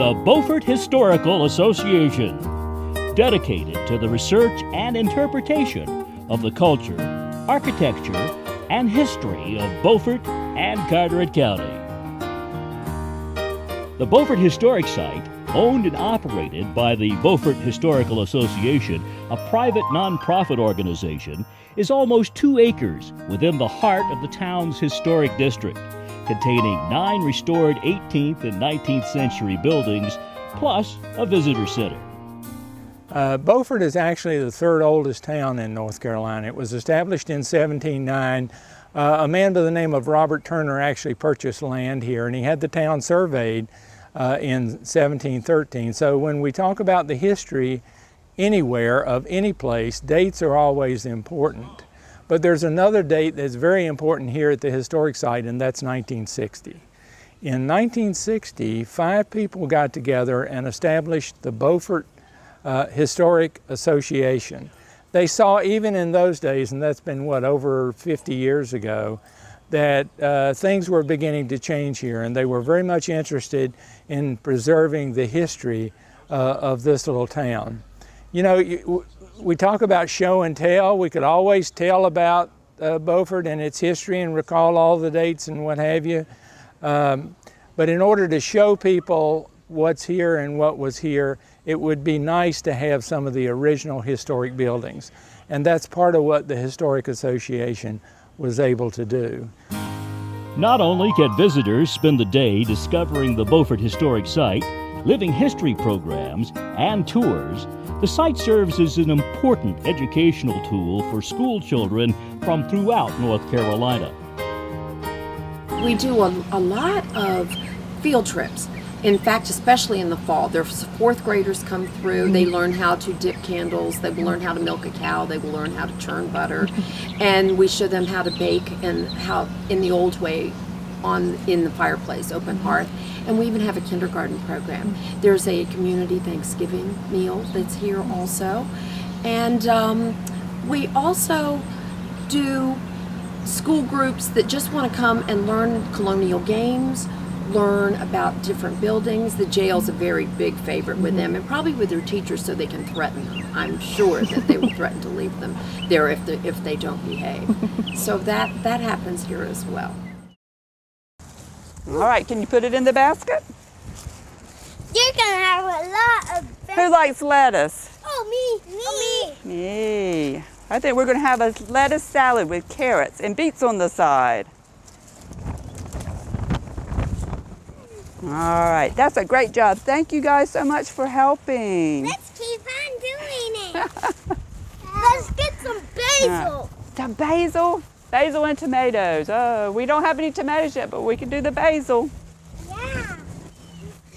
The Beaufort Historical Association, dedicated to the research and interpretation of the culture, architecture, and history of Beaufort and Carteret County. The Beaufort Historic Site, owned and operated by the Beaufort Historical Association, a private nonprofit organization, is almost 2 acres within the heart of the town's historic district, containing 9 restored 18th and 19th century buildings, plus a visitor center. Beaufort is actually the 3rd oldest town in North Carolina. It was established in 1709. A man by the name of Robert Turner actually purchased land here, and he had the town surveyed in 1713. So when we talk about the history anywhere of any place, dates are always important. But there's another date that's very important here at the historic site, and that's 1960. In 1960, 5 people got together and established the Beaufort Historic Association. They saw, even in those days, and that's been over 50 years ago, that things were beginning to change here, and they were very much interested in preserving the history of this little town. You know, we talk about show and tell. We could always tell about Beaufort and its history and recall all the dates and what have you. But in order to show people what's here and what was here, it would be nice to have some of the original historic buildings. And that's part of what the Historic Association was able to do. Not only can visitors spend the day discovering the Beaufort Historic Site, living history programs, and tours, the site serves as an important educational tool for school children from throughout North Carolina. We do a lot of field trips. In fact, especially in the fall, there's 4th graders come through. They learn how to dip candles. They will learn how to milk a cow. They will learn how to churn butter. And we show them how to bake and how, in the old way, in the fireplace, open hearth. And we even have a kindergarten program. There's a community Thanksgiving meal that's here also. And we also do school groups that just want to come and learn colonial games, learn about different buildings. The jail's a very big favorite with them, and probably with their teachers, so they can threaten them. I'm sure that they will threaten to leave them there if they don't behave. So that happens here as well. All right, can you put it in the basket? You're gonna have a lot of. Who likes lettuce? Oh, me. Me. I think we're gonna have a lettuce salad with carrots and beets on the side. All right, that's a great job. Thank you guys so much for helping. Let's keep on doing it. Let's get some basil. Some basil? Basil and tomatoes. Oh, we don't have any tomatoes yet, but we can do the basil. Yeah.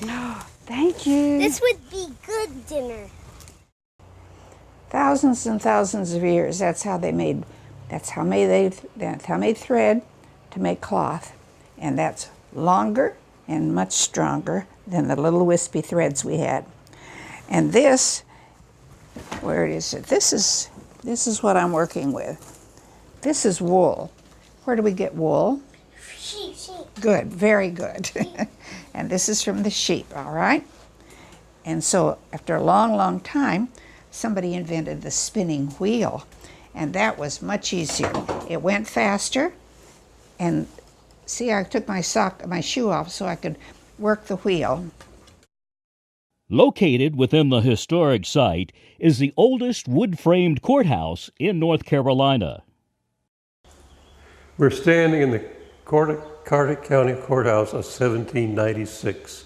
Oh, thank you. This would be good dinner. Thousands and thousands of years. That's how they made thread to make cloth, and that's longer and much stronger than the little wispy threads we had. And this, where is it? This is what I'm working with. This is wool. Where do we get wool? Sheep. Good, very good. And this is from the sheep, all right? And so after a long, long time, somebody invented the spinning wheel, and that was much easier. It went faster, and see, I took my shoe off so I could work the wheel. Located within the historic site is the oldest wood-framed courthouse in North Carolina. We're standing in the Carteret County Courthouse of 1796.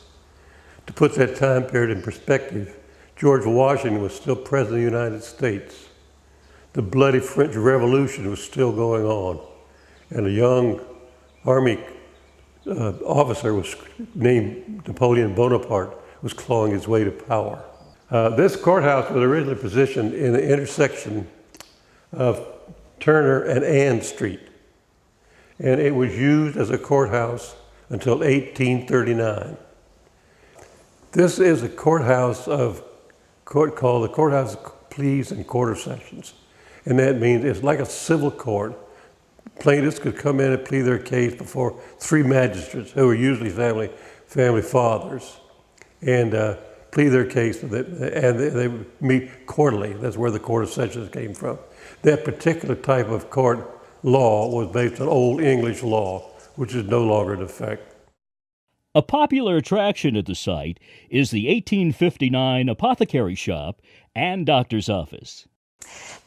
To put that time period in perspective, George Washington was still President of the United States. The bloody French Revolution was still going on, and a young Army officer was named Napoleon Bonaparte was clawing his way to power. This courthouse was originally positioned in the intersection of Turner and Ann Street, and it was used as a courthouse until 1839. This is a courthouse called the Courthouse of Pleas and Quarter Sessions, and that means it's like a civil court. Plaintiffs could come in and plead their case before 3 magistrates, who were usually family fathers. and plead their case, and they would meet quarterly. That's where the Court of Sessions came from. That particular type of court law was based on Old English law, which is no longer in effect. A popular attraction at the site is the 1859 apothecary shop and doctor's office.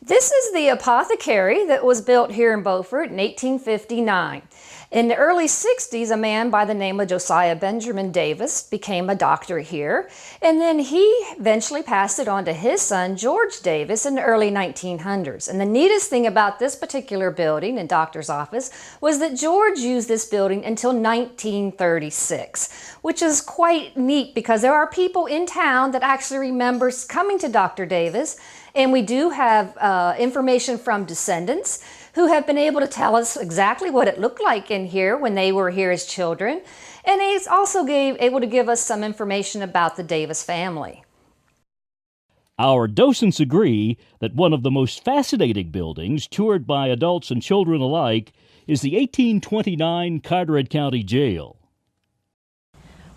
This is the apothecary that was built here in Beaufort in 1859. In the early 60s, a man by the name of Josiah Benjamin Davis became a doctor here, and then he eventually passed it on to his son, George Davis, in the early 1900s. And the neatest thing about this particular building and doctor's office was that George used this building until 1936, which is quite neat because there are people in town that actually remember coming to Dr. Davis, and we do have information from descendants who have been able to tell us exactly what it looked like in here when they were here as children. And he's also able to give us some information about the Davis family. Our docents agree that one of the most fascinating buildings toured by adults and children alike is the 1829 Carteret County Jail.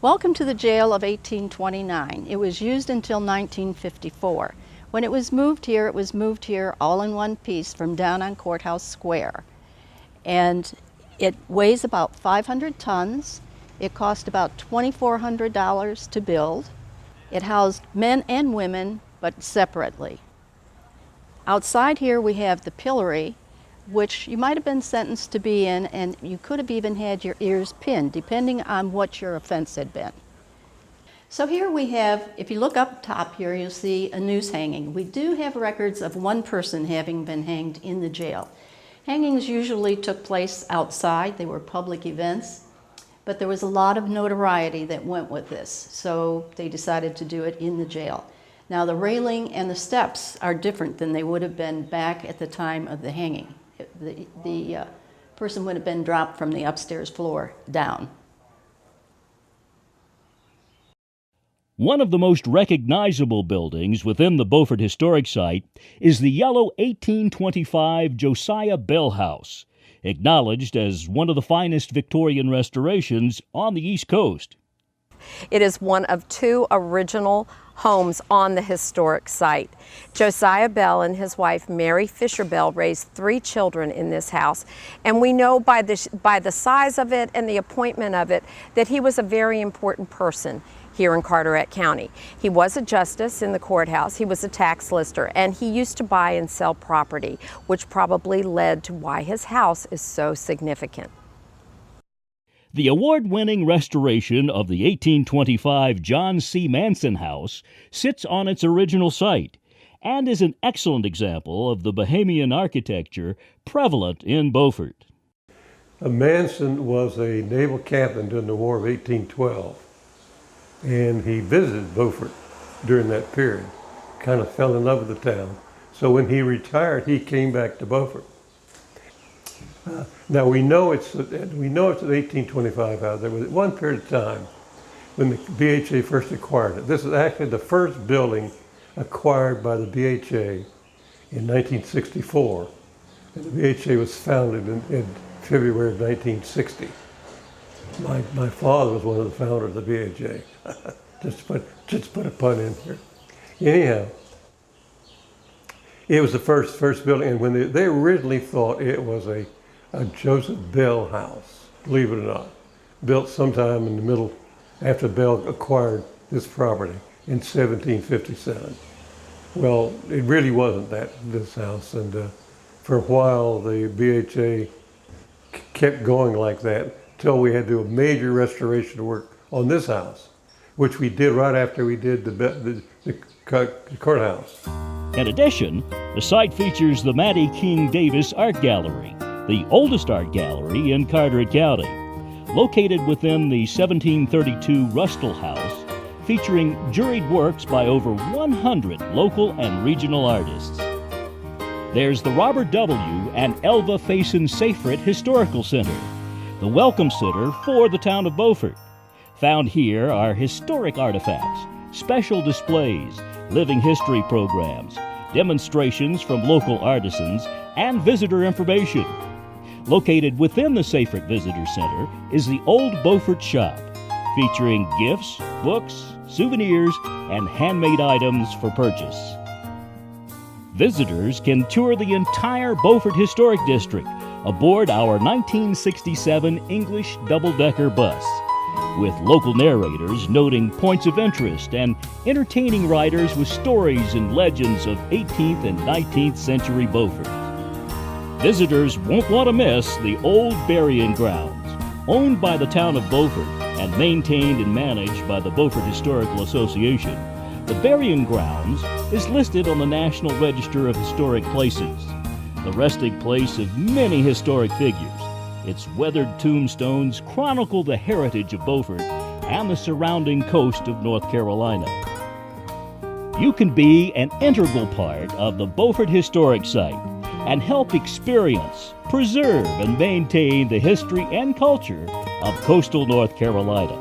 Welcome to the jail of 1829. It was used until 1954. When it was moved here all in one piece from down on Courthouse Square. And it weighs about 500 tons. It cost about $2,400 to build. It housed men and women, but separately. Outside here we have the pillory, which you might have been sentenced to be in, and you could have even had your ears pinned, depending on what your offense had been. So here we have, if you look up top here, you'll see a noose hanging. We do have records of one person having been hanged in the jail. Hangings usually took place outside. They were public events, but there was a lot of notoriety that went with this, so they decided to do it in the jail. Now the railing and the steps are different than they would have been back at the time of the hanging. The person would have been dropped from the upstairs floor down. One of the most recognizable buildings within the Beaufort Historic Site is the yellow 1825 Josiah Bell House, acknowledged as one of the finest Victorian restorations on the East Coast. It is one of two original homes on the historic site. Josiah Bell and his wife Mary Fisher Bell raised 3 children in this house, and we know by the size of it and the appointment of it that he was a very important person here in Carteret County. He was a justice in the courthouse, he was a tax lister, and he used to buy and sell property, which probably led to why his house is so significant. The award-winning restoration of the 1825 John C. Manson House sits on its original site and is an excellent example of the Bahamian architecture prevalent in Beaufort. Manson was a naval captain during the War of 1812. And he visited Beaufort during that period, kind of fell in love with the town. So when he retired, he came back to Beaufort. Now we know it's an 1825 house. There was one period of time when the BHA first acquired it. This is actually the first building acquired by the BHA in 1964. And the BHA was founded in February of 1960. My father was one of the founders of the BHA. just put a pun in here. Anyhow, it was the first building, and when they originally thought it was a Joseph Bell house, believe it or not, built sometime in the middle after Bell acquired this property in 1757. Well, it really wasn't this house, and for a while the BHA kept going like that until we had to do a major restoration work on this house, which we did right after we did the courthouse. In addition, the site features the Mattie King Davis Art Gallery, the oldest art gallery in Carteret County, located within the 1732 Rustle House, featuring juried works by over 100 local and regional artists. There's the Robert W. and Elva Faison Seyfried Historical Center, the welcome center for the town of Beaufort. Found here are historic artifacts, special displays, living history programs, demonstrations from local artisans, and visitor information. Located within the Seyfried Visitor Center is the Old Beaufort Shop, featuring gifts, books, souvenirs, and handmade items for purchase. Visitors can tour the entire Beaufort Historic District aboard our 1967 English double-decker bus, with local narrators noting points of interest and entertaining riders with stories and legends of 18th and 19th century Beaufort. Visitors won't want to miss the old burying grounds, owned by the town of Beaufort and maintained and managed by the Beaufort Historical Association. The burying grounds is listed on the National Register of Historic Places, the resting place of many historic figures. Its weathered tombstones chronicle the heritage of Beaufort and the surrounding coast of North Carolina. You can be an integral part of the Beaufort Historic Site and help experience, preserve, and maintain the history and culture of coastal North Carolina.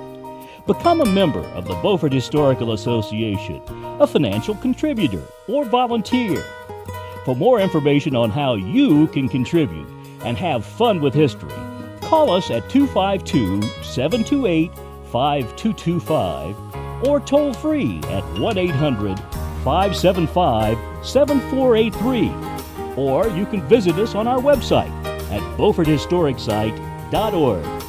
Become a member of the Beaufort Historical Association, a financial contributor, or volunteer. For more information on how you can contribute and have fun with history, call us at 252-728-5225 or toll free at 1-800-575-7483. Or you can visit us on our website at beauforthistoricsite.org.